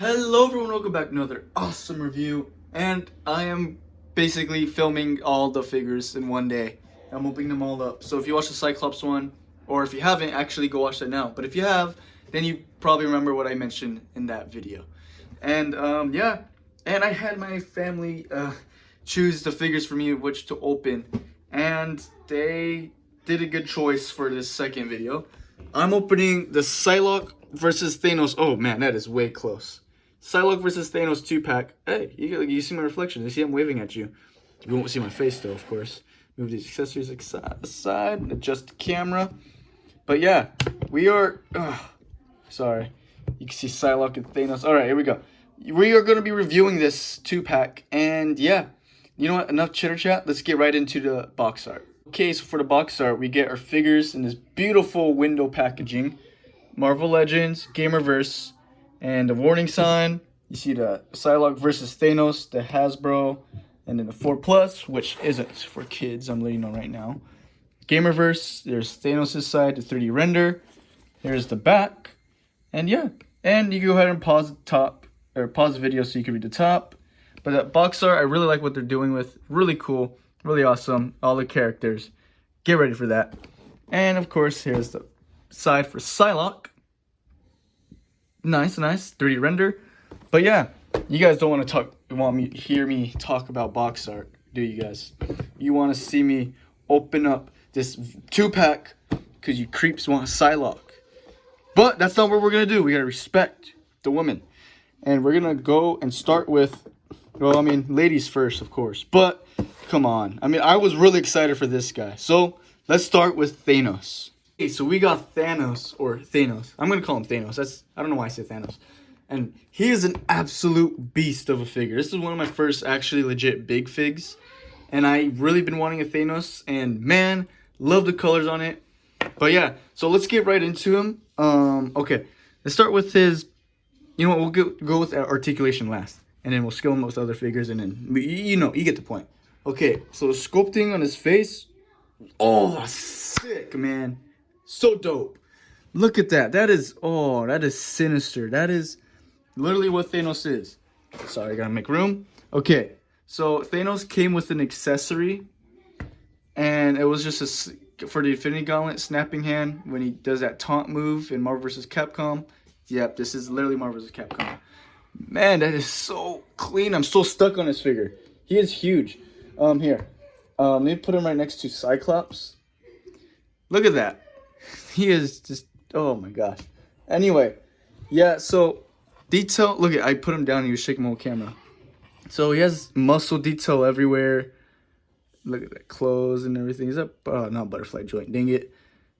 Hello everyone, welcome back to another awesome review, and I am basically filming all the figures in one day. I'm opening them all up, so if you watched the Cyclops one, or if you haven't, actually go watch that now. But if you have, then you probably remember what I mentioned in that video. And yeah, and I had my family choose the figures for me which to open, and they did a good choice for this second video. I'm opening the Pslocke versus Thanos. Oh man, that is way close. Pslocke versus Thanos 2-pack. Hey, you see my reflection. You see I'm waving at you. You won't see my face though, of course. Move these accessories aside, adjust the camera. But yeah, we are... sorry. You can see Pslocke and Thanos. Alright, here we go. We are going to be reviewing this 2-pack. And yeah, you know what? Enough chitter chat. Let's get right into the box art. Okay, so for the box art, we get our figures in this beautiful window packaging. Marvel Legends, Gamerverse, and the warning sign. You see the Pslocke versus Thanos, the Hasbro, and then the 4+, which isn't for kids, I'm letting you know right now. Gamerverse, there's Thanos' side, the 3D render. Here's the back. And yeah, and you can go ahead and pause the top, or pause the video so you can read the top. But that box art, I really like what they're doing with. Really cool, really awesome, all the characters. Get ready for that. And of course, here's the side for Pslocke. Nice 3D render. But yeah, you guys don't want to hear me talk about box art, do you guys? You want to see me open up this 2-pack because you creeps want Pslocke. But that's not what we're gonna do. We gotta respect the woman, and we're gonna go and start with, well, I mean, ladies first, of course. But come on, I mean, I was really excited for this guy. So let's start with Thanos. Okay, so we got Thanos, or Thanos. I'm going to call him Thanos. I don't know why I said Thanos. And he is an absolute beast of a figure. This is one of my first actually legit big figs. And I really been wanting a Thanos. And man, love the colors on it. But yeah, so let's get right into him. Okay, let's start with his, you know what, we'll go with articulation last. And then we'll skill him with other figures. And then, you know, you get the point. Okay, so the sculpting on his face. Oh, sick, man. So dope. Look at that. That is sinister. That is literally what Thanos is. Sorry, I gotta make room. Okay, so Thanos came with an accessory, and it was just for the Infinity Gauntlet snapping hand when he does that taunt move in Marvel vs. Capcom. Yep, this is literally Marvel vs. Capcom. Man, that is so clean. I'm so stuck on this figure. He is huge. Here. Let me put him right next to Cyclops. Look at that. He is just, oh my gosh. Anyway, yeah, so detail, look at, I put him down and he was shaking my whole camera. So he has muscle detail everywhere. Look at that clothes and everything. He's up, not butterfly joint, dang it.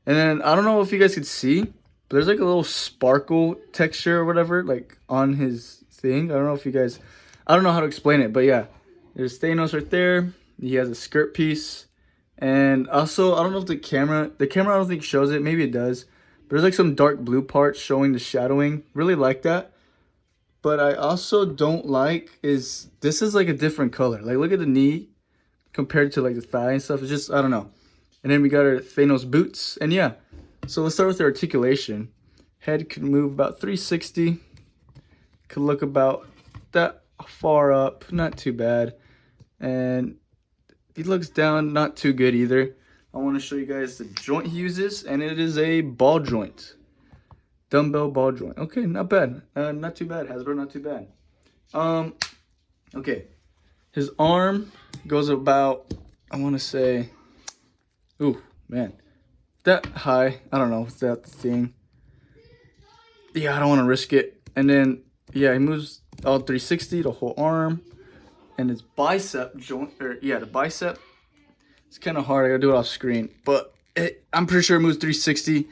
And then, I don't know if you guys could see, but there's like a little sparkle texture or whatever, like on his thing. I don't know if you guys, I don't know how to explain it, but yeah. There's Thanos right there. He has a skirt piece. And also, I don't know if the camera I don't think shows it. Maybe it does. But there's like some dark blue parts showing the shadowing. Really like that. But I also don't like this is like a different color. Like, look at the knee compared to like the thigh and stuff. It's just, I don't know. And then we got our Thanos boots. And yeah, so let's start with the articulation. Head could move about 360. Could look about that far up. Not too bad. And he looks down, not too good either. I want to show you guys the joint he uses, and it is a ball joint. Dumbbell ball joint. Okay, not bad. Not too bad, Hasbro, not too bad. Okay. His arm goes about, I want to say, ooh, man. That high. I don't know. Is that the thing? Yeah, I don't want to risk it. And then, yeah, he moves all 360, the whole arm. And his bicep joint, or yeah, the bicep, it's kind of hard. I gotta do it off screen, but I'm pretty sure it moves 360.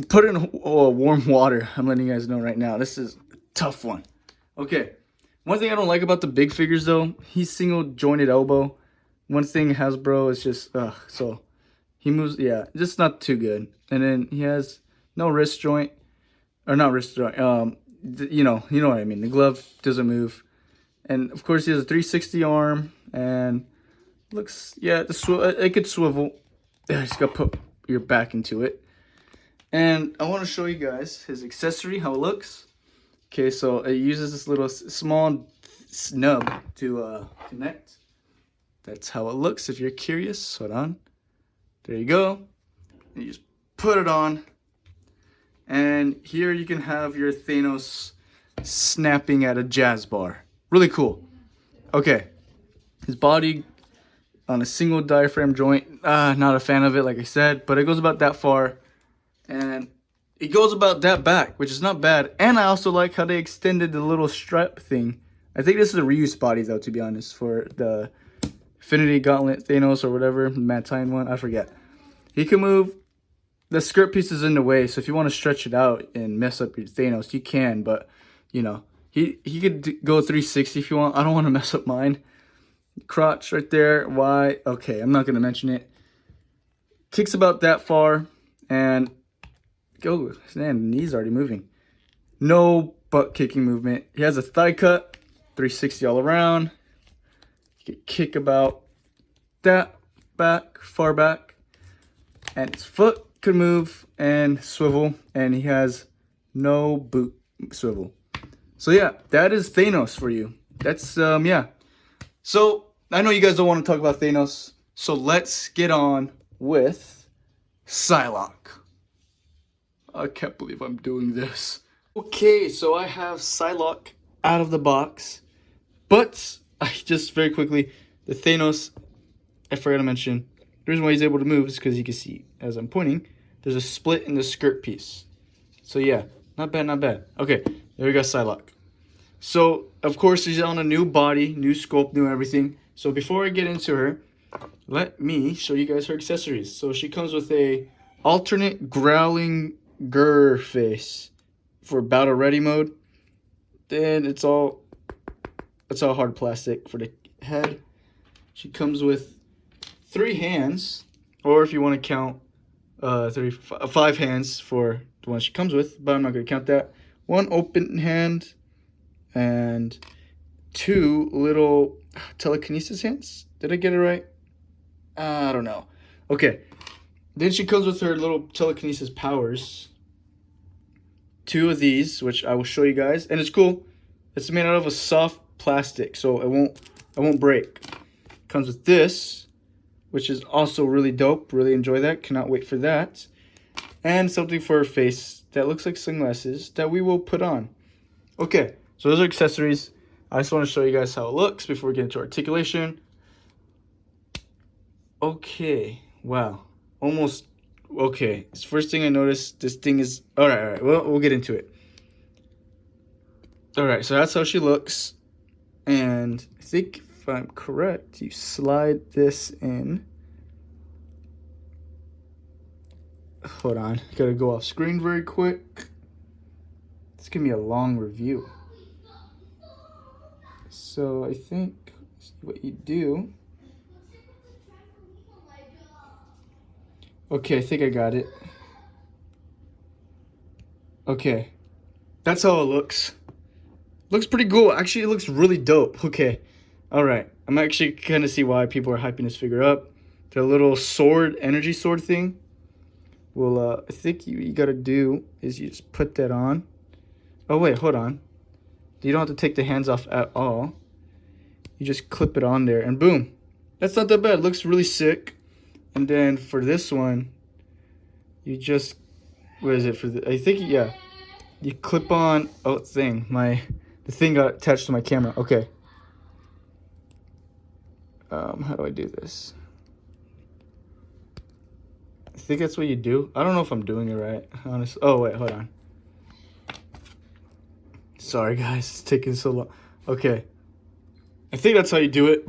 Put it in warm water. I'm letting you guys know right now. This is a tough one. Okay, one thing I don't like about the big figures though, he's single jointed elbow. One thing Hasbro is just, so he moves, yeah, just not too good. And then he has no wrist joint, or not wrist joint. You know what I mean. The glove doesn't move. And of course, he has a 360 arm, and looks, yeah, it could swivel. Yeah, just gotta put your back into it. And I want to show you guys his accessory, how it looks. Okay, so it uses this little small snub to connect. That's how it looks if you're curious. Hold on. There you go. And you just put it on. And here you can have your Thanos snapping at a jazz bar. Really cool. Okay. His body on a single diaphragm joint. Not a fan of it, like I said, but it goes about that far. And it goes about that back, which is not bad. And I also like how they extended the little strap thing. I think this is a reuse body, though, to be honest, for the Infinity Gauntlet Thanos or whatever, Matine one, I forget. He can move. The skirt piece is in the way, so if you want to stretch it out and mess up your Thanos, you can, but, you know, he could go 360 if you want. I don't want to mess up mine. Crotch right there. Why? Okay, I'm not going to mention it. Kicks about that far, and go. Man, knee's already moving. No butt kicking movement. He has a thigh cut, 360 all around. You can kick about that back, far back, and his foot could move and swivel, and he has no boot swivel. So yeah, that is Thanos for you. That's yeah. So I know you guys don't want to talk about Thanos, so let's get on with Pslocke. I can't believe I'm doing this. Okay, so I have Pslocke out of the box, but I just very quickly, the Thanos, I forgot to mention, the reason why he's able to move is because you can see, as I'm pointing, there's a split in the skirt piece. So yeah, not bad, not bad. Okay, there we go, Pslocke. So, of course, she's on a new body, new sculpt, new everything. So before I get into her, let me show you guys her accessories. So she comes with a alternate growling grr face for battle ready mode. Then it's all hard plastic for the head. She comes with 3 hands, or if you want to count 5 hands for the one she comes with, but I'm not going to count that. 1 open hand and 2 little telekinesis hands. Did I get it right? I don't know. Okay. Then she comes with her little telekinesis powers. 2 of these, which I will show you guys, and it's cool. It's made out of a soft plastic, so it won't break. Comes with this, which is also really dope. Really enjoy that. Cannot wait for that. And something for her face that looks like sunglasses that we will put on. Okay, so those are accessories. I just want to show you guys how it looks before we get into articulation. Okay, wow, almost okay. First thing I noticed, this thing is all right. We'll get into it. All right, so that's how she looks, and I think if I'm correct, you slide this in. Hold on, gotta go off screen very quick. It's gonna be a long review. So I think what you do. Okay, I think I got it. Okay, that's how it looks. Looks pretty cool. Actually, it looks really dope. Okay, all right. I'm actually kind of see why people are hyping this figure up. The little sword, energy sword thing. Well, I think you gotta do is you just put that on. Oh wait, hold on. You don't have to take the hands off at all. You just clip it on there, and boom. That's not that bad. It looks really sick. And then for this one, you just, what is it for the, I think, yeah. You clip on, oh, thing, the thing got attached to my camera. Okay. How do I do this? I think that's what you do. I don't know if I'm doing it right, honestly. Oh, wait, hold on. Sorry, guys, it's taking so long. Okay. I think that's how you do it.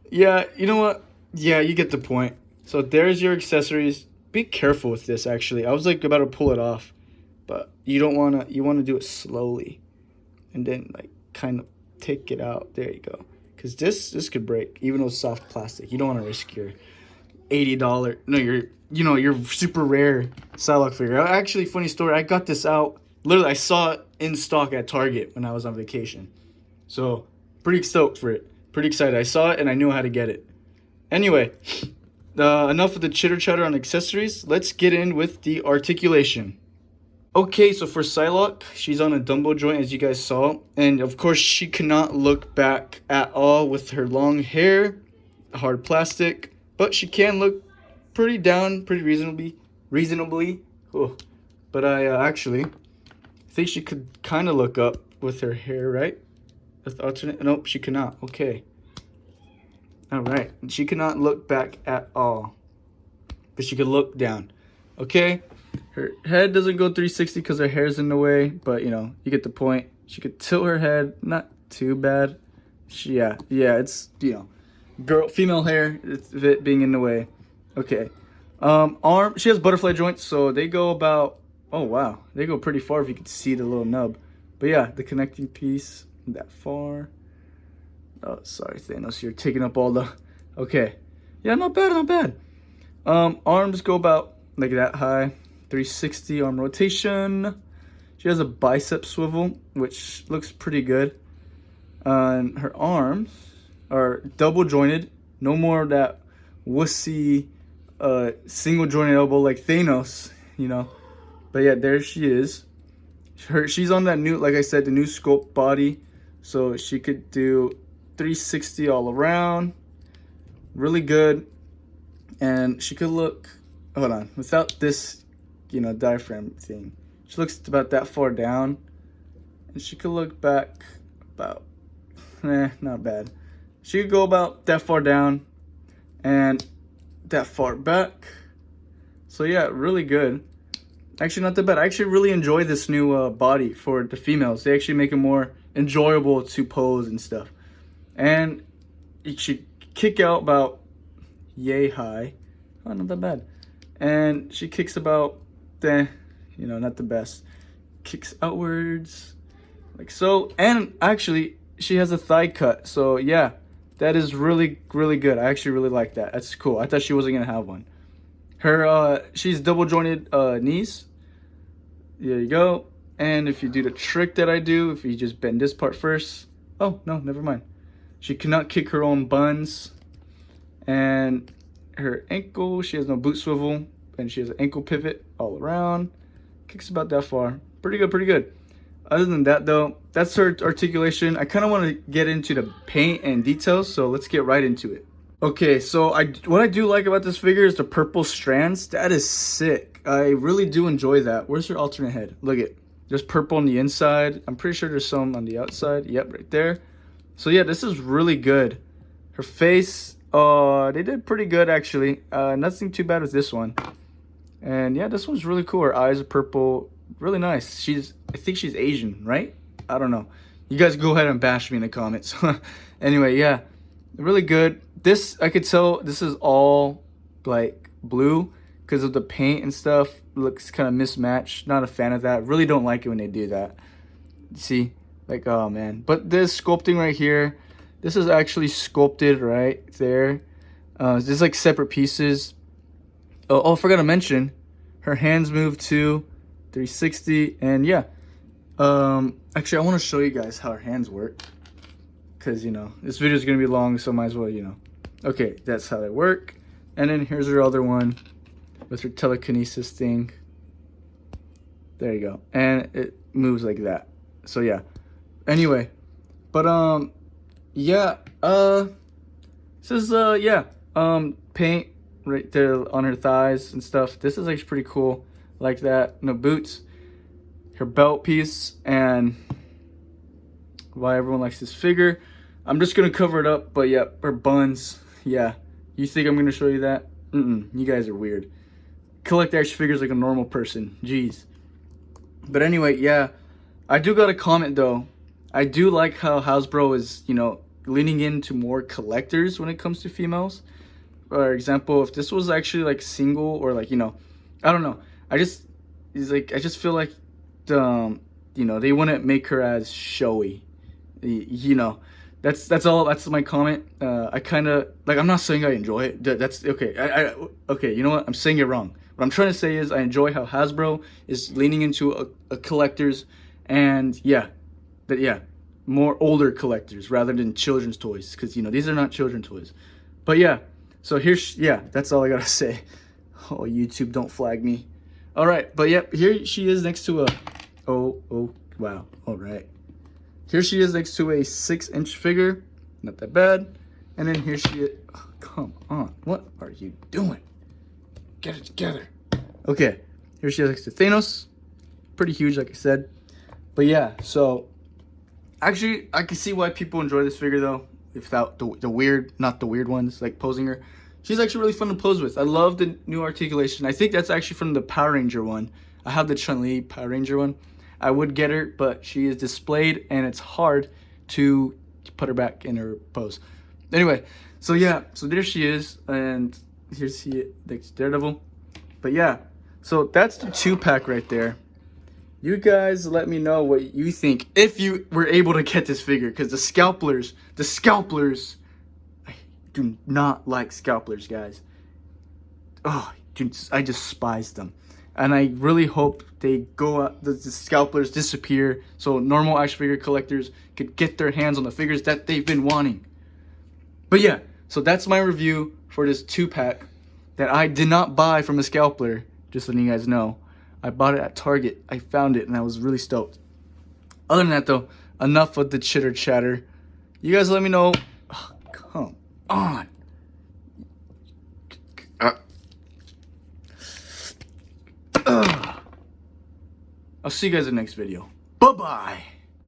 Yeah, you know what? Yeah, you get the point. So there's your accessories. Be careful with this, actually. I was like about to pull it off, but you don't want to, you want to do it slowly and then like kind of take it out. There you go. Because this could break, even though it's soft plastic. You don't want to risk your $80, no, your super rare Pslocke figure. Actually, funny story, I got this out, literally I saw it in stock at Target when I was on vacation. So pretty stoked for it. Pretty excited. I saw it and I knew how to get it. Anyway, enough of the chitter chatter on accessories. Let's get in with the articulation. Okay, so for Pslocke, she's on a dumbbell joint, as you guys saw. And of course, she cannot look back at all with her long hair, hard plastic. But she can look pretty down, pretty reasonably. Oh. But I actually think she could kind of look up with her hair, right? With alternate, nope, she cannot. Okay. All right, she cannot look back at all. But she could look down. Okay. Her head doesn't go 360 because her hair's in the way, but you know, you get the point. She could tilt her head, not too bad. Yeah, it's, you know, female hair, it's it being in the way. Okay. Arm, she has butterfly joints, so they go about, oh wow, they go pretty far if you could see the little nub. But yeah, the connecting piece, that far. Oh, sorry, Thanos, you're taking up all the, okay. Yeah, not bad, not bad. Arms go about like that high. 360 arm rotation. She has a bicep swivel, which looks pretty good. And her arms are double jointed. No more of that wussy single jointed elbow like Thanos, you know. But yeah, there she is. She's on that new, like I said, the new sculpt body. So she could do 360 all around. Really good. And she could look, hold on, without this, you know, diaphragm thing, she looks about that far down, and she could look back about, not bad. She could go about that far down and that far back. So yeah, really good. Actually, not that bad. I actually really enjoy this new body for the females. They actually make it more enjoyable to pose and stuff. And it should kick out about yay high. Oh, not that bad. And she kicks about, you know, not the best. Kicks outwards like so. And actually, she has a thigh cut. So yeah, that is really, really good. I actually really like that. That's cool. I thought she wasn't gonna have one. Her she's double jointed knees. There you go. And if you do the trick that I do, if you just bend this part first, oh no, never mind. She cannot kick her own buns. And her ankle, she has no boot swivel, and she has an ankle pivot all around. Kicks about that far. Pretty good, pretty good. Other than that though, that's her articulation. I kind of want to get into the paint and details, so let's get right into it. Okay, so what I do like about this figure is the purple strands. That is sick. I really do enjoy that. Where's her alternate head? Look at, there's purple on the inside. I'm pretty sure there's some on the outside. Yep, right there. So yeah, this is really good. Her face, they did pretty good actually. Nothing too bad with this one. And yeah, this one's really cool. Her eyes are purple. Really nice. I think she's Asian, right? I don't know. You guys go ahead and bash me in the comments. Anyway, yeah, really good. This, I could tell this is all like blue because of the paint and stuff. Looks kind of mismatched. Not a fan of that. Really don't like it when they do that. See? Like, oh man. But this sculpting right here, this is actually sculpted right there. There's like separate pieces. Oh, I forgot to mention, her hands move to 360, and yeah. Actually, I want to show you guys how her hands work, because you know this video is gonna be long, so might as well, you know. Okay, that's how they work. And then here's her other one with her telekinesis thing. There you go, and it moves like that. So yeah. Anyway, but yeah. This is paint right there on her thighs and stuff. This is actually pretty cool, like that. No boots, her belt piece, and why everyone likes this figure. I'm just gonna cover it up, but yeah, her buns. Yeah, you think I'm gonna show you that? You guys are weird. Collect action figures like a normal person. Jeez. But anyway, yeah, I do got a comment though. I do like how Hasbro is, you know, leaning into more collectors when it comes to females. For example, if this was actually like single or like, you know, I don't know. I just feel like you know, they wouldn't make her as showy. You know, that's my comment. I kind of like, I'm not saying I enjoy it. That's okay. Okay, you know what? I'm saying it wrong. What I'm trying to say is I enjoy how Hasbro is leaning into a collectors, and yeah, more older collectors rather than children's toys, because you know these are not children's toys. But yeah, so here's, yeah, that's all I gotta say. Oh, YouTube, don't flag me. All right, but yep, here she is next to a, oh, wow, all right. Here she is next to a 6-inch figure, not that bad. And then here she is, oh, come on, what are you doing? Get it together. Okay, here she is next to Thanos, pretty huge, like I said. But yeah, so actually, I can see why people enjoy this figure though, without the weird, not the weird ones, like posing her. She's actually really fun to pose with. I love the new articulation. I think that's actually from the Power Ranger one. I have the Chun-Li Power Ranger one. I would get her, but she is displayed and it's hard to put her back in her pose. Anyway, so yeah, so there she is, and here she is, next Daredevil. But yeah, so that's the 2-pack right there. You guys let me know what you think if you were able to get this figure, because the scalpers, I do not like scalpers, guys. Oh, dude, I despise them. And I really hope they go out, the scalpers disappear so normal action figure collectors could get their hands on the figures that they've been wanting. But yeah, so that's my review for this 2-pack that I did not buy from a scalper, just letting you guys know. I bought it at Target. I found it and I was really stoked. Other than that though, enough with the chitter chatter. You guys let me know. Oh, come on. I'll see you guys in the next video. Bye-bye.